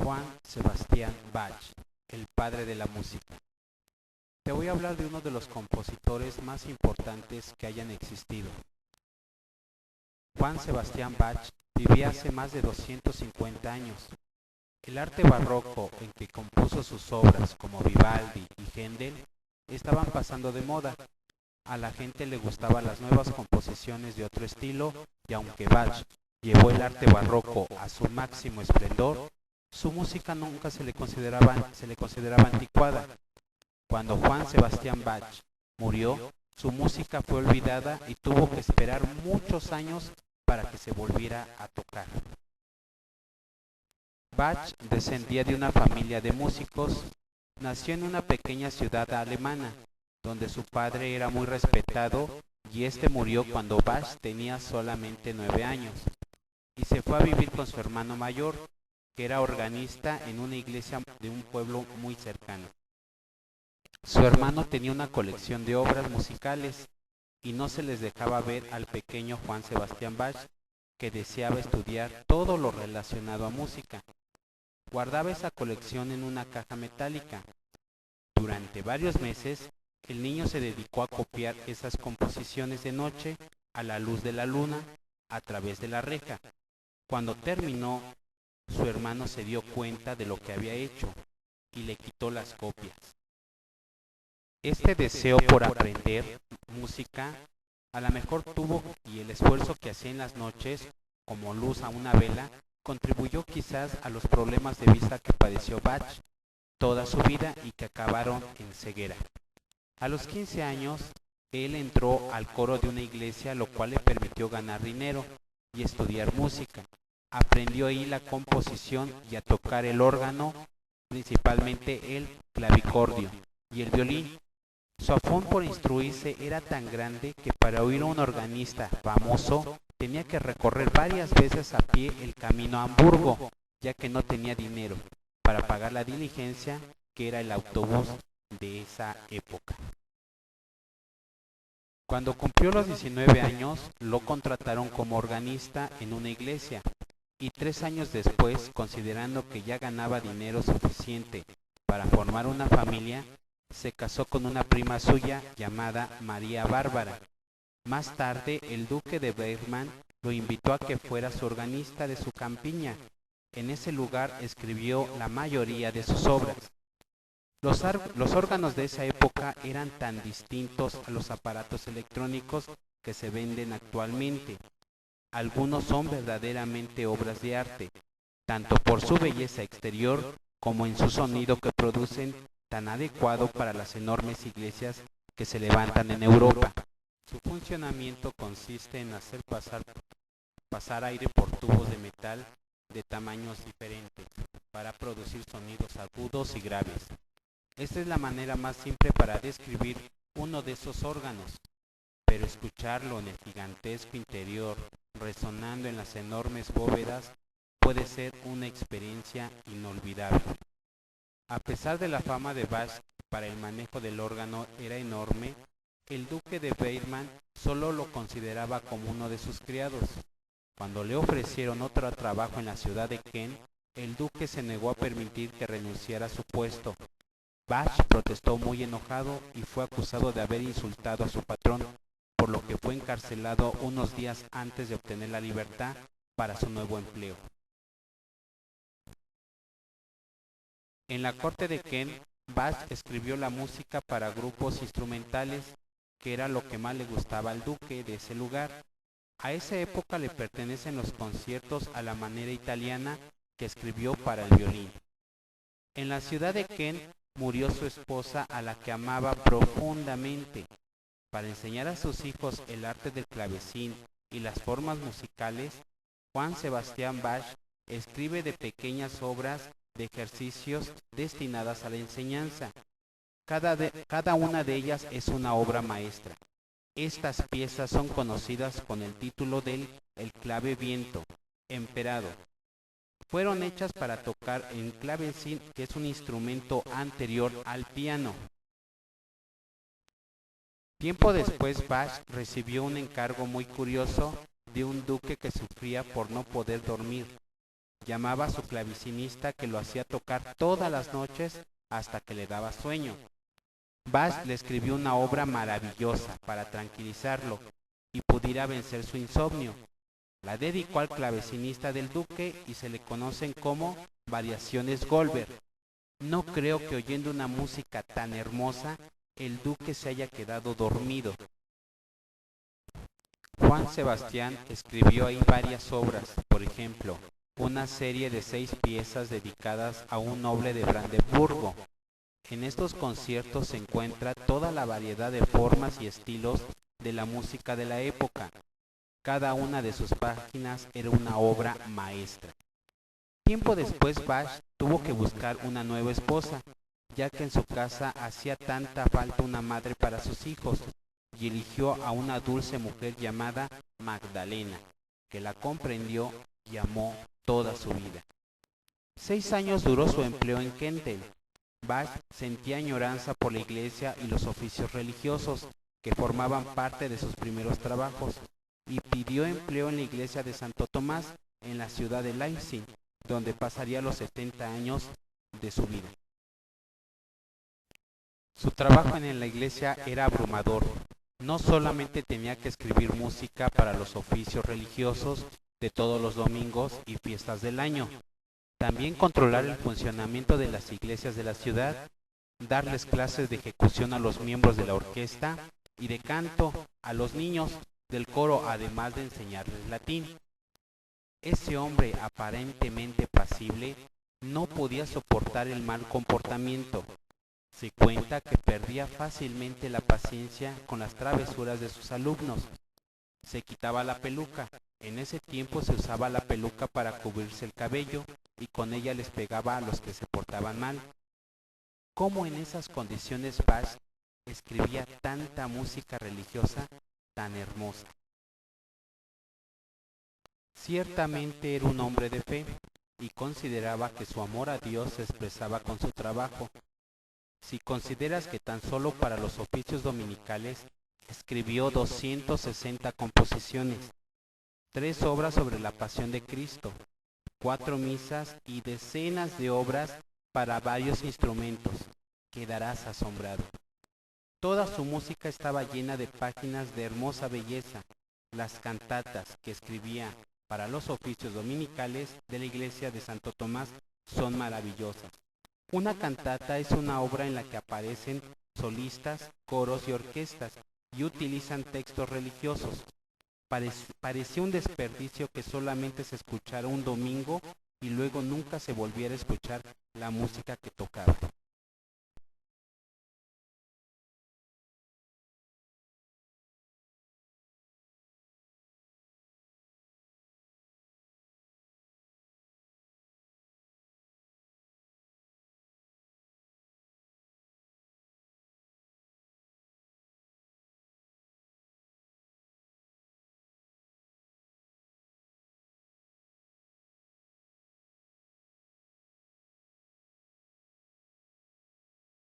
Juan Sebastián Bach, el padre de la música. Te voy a hablar de uno de los compositores más importantes que hayan existido. Juan Sebastián Bach vivía hace más de 250 años. El arte barroco en que compuso sus obras como Vivaldi y Händel estaban pasando de moda. A la gente le gustaban las nuevas composiciones de otro estilo y aunque Bach llevó el arte barroco a su máximo esplendor, su música nunca se le consideraba anticuada. Cuando Juan Sebastián Bach murió, su música fue olvidada y tuvo que esperar muchos años para que se volviera a tocar. Bach descendía de una familia de músicos. Nació en una pequeña ciudad alemana, donde su padre era muy respetado y este murió cuando Bach tenía solamente 9 años y se fue a vivir con su hermano mayor, que era organista en una iglesia de un pueblo muy cercano. Su hermano tenía una colección de obras musicales y no se les dejaba ver al pequeño Juan Sebastián Bach, que deseaba estudiar todo lo relacionado a música. Guardaba esa colección en una caja metálica. Durante varios meses, el niño se dedicó a copiar esas composiciones de noche a la luz de la luna a través de la reja. Cuando terminó, su hermano se dio cuenta de lo que había hecho y le quitó las copias. Este deseo por aprender música a lo mejor tuvo y el esfuerzo que hacía en las noches como luz a una vela contribuyó quizás a los problemas de vista que padeció Bach toda su vida y que acabaron en ceguera. A los 15 años, él entró al coro de una iglesia, lo cual le permitió ganar dinero y estudiar música. Aprendió ahí la composición y a tocar el órgano, principalmente el clavicordio y el violín. Su afán por instruirse era tan grande que para oír a un organista famoso tenía que recorrer varias veces a pie el camino a Hamburgo, ya que no tenía dinero para pagar la diligencia que era el autobús de esa época. Cuando cumplió los 19 años, lo contrataron como organista en una iglesia y 3 años después, considerando que ya ganaba dinero suficiente para formar una familia, se casó con una prima suya llamada María Bárbara. Más tarde, el duque de Bergman lo invitó a que fuera su organista de su campiña. En ese lugar escribió la mayoría de sus obras. Los órganos de esa época eran tan distintos a los aparatos electrónicos que se venden actualmente. Algunos son verdaderamente obras de arte, tanto por su belleza exterior como en su sonido que producen tan adecuado para las enormes iglesias que se levantan en Europa. Su funcionamiento consiste en hacer pasar aire por tubos de metal de tamaños diferentes para producir sonidos agudos y graves. Esta es la manera más simple para describir uno de esos órganos, pero escucharlo en el gigantesco interior, resonando en las enormes bóvedas, puede ser una experiencia inolvidable. A pesar de la fama de Bach para el manejo del órgano era enorme, el duque de Weimar solo lo consideraba como uno de sus criados. Cuando le ofrecieron otro trabajo en la ciudad de Kent, el duque se negó a permitir que renunciara a su puesto. Bach protestó muy enojado y fue acusado de haber insultado a su patrón, por lo que fue encarcelado unos días antes de obtener la libertad para su nuevo empleo. En la corte de Kent, Bach escribió la música para grupos instrumentales, que era lo que más le gustaba al duque de ese lugar. A esa época le pertenecen los conciertos a la manera italiana que escribió para el violín. En la ciudad de Kent murió su esposa, a la que amaba profundamente. Para enseñar a sus hijos el arte del clavecín y las formas musicales, Juan Sebastián Bach escribe de pequeñas obras de ejercicios destinadas a la enseñanza. Cada una de ellas es una obra maestra. Estas piezas son conocidas con el título del El clave viento, emperado. Fueron hechas para tocar en clavecín, que es un instrumento anterior al piano. Tiempo después, Bach recibió un encargo muy curioso de un duque que sufría por no poder dormir. Llamaba a su clavecinista que lo hacía tocar todas las noches hasta que le daba sueño. Bach le escribió una obra maravillosa para tranquilizarlo y pudiera vencer su insomnio. La dedicó al clavecinista del duque y se le conocen como Variaciones Goldberg. No creo que oyendo una música tan hermosa el duque se haya quedado dormido. Juan Sebastián escribió ahí varias obras, por ejemplo, una serie de 6 piezas dedicadas a un noble de Brandeburgo. En estos conciertos se encuentra toda la variedad de formas y estilos de la música de la época. Cada una de sus páginas era una obra maestra. Tiempo después Bach tuvo que buscar una nueva esposa, ya que en su casa hacía tanta falta una madre para sus hijos, y eligió a una dulce mujer llamada Magdalena, que la comprendió y amó toda su vida. 6 años duró su empleo en Kendall. Bach sentía añoranza por la iglesia y los oficios religiosos que formaban parte de sus primeros trabajos, y pidió empleo en la iglesia de Santo Tomás en la ciudad de Leipzig, donde pasaría los 70 años de su vida. Su trabajo en la iglesia era abrumador. No solamente tenía que escribir música para los oficios religiosos de todos los domingos y fiestas del año, también controlar el funcionamiento de las iglesias de la ciudad, darles clases de ejecución a los miembros de la orquesta y de canto a los niños del coro, además de enseñarles latín. Ese hombre aparentemente pasible no podía soportar el mal comportamiento. Se cuenta que perdía fácilmente la paciencia con las travesuras de sus alumnos. Se quitaba la peluca. En ese tiempo se usaba la peluca para cubrirse el cabello y con ella les pegaba a los que se portaban mal. ¿Cómo en esas condiciones Bach escribía tanta música religiosa tan hermosa? Ciertamente era un hombre de fe y consideraba que su amor a Dios se expresaba con su trabajo. Si consideras que tan solo para los oficios dominicales escribió 260 composiciones, 3 obras sobre la Pasión de Cristo, 4 misas y decenas de obras para varios instrumentos, quedarás asombrado. Toda su música estaba llena de páginas de hermosa belleza. Las cantatas que escribía para los oficios dominicales de la iglesia de Santo Tomás son maravillosas. Una cantata es una obra en la que aparecen solistas, coros y orquestas y utilizan textos religiosos. Parecía un desperdicio que solamente se escuchara un domingo y luego nunca se volviera a escuchar la música que tocaba.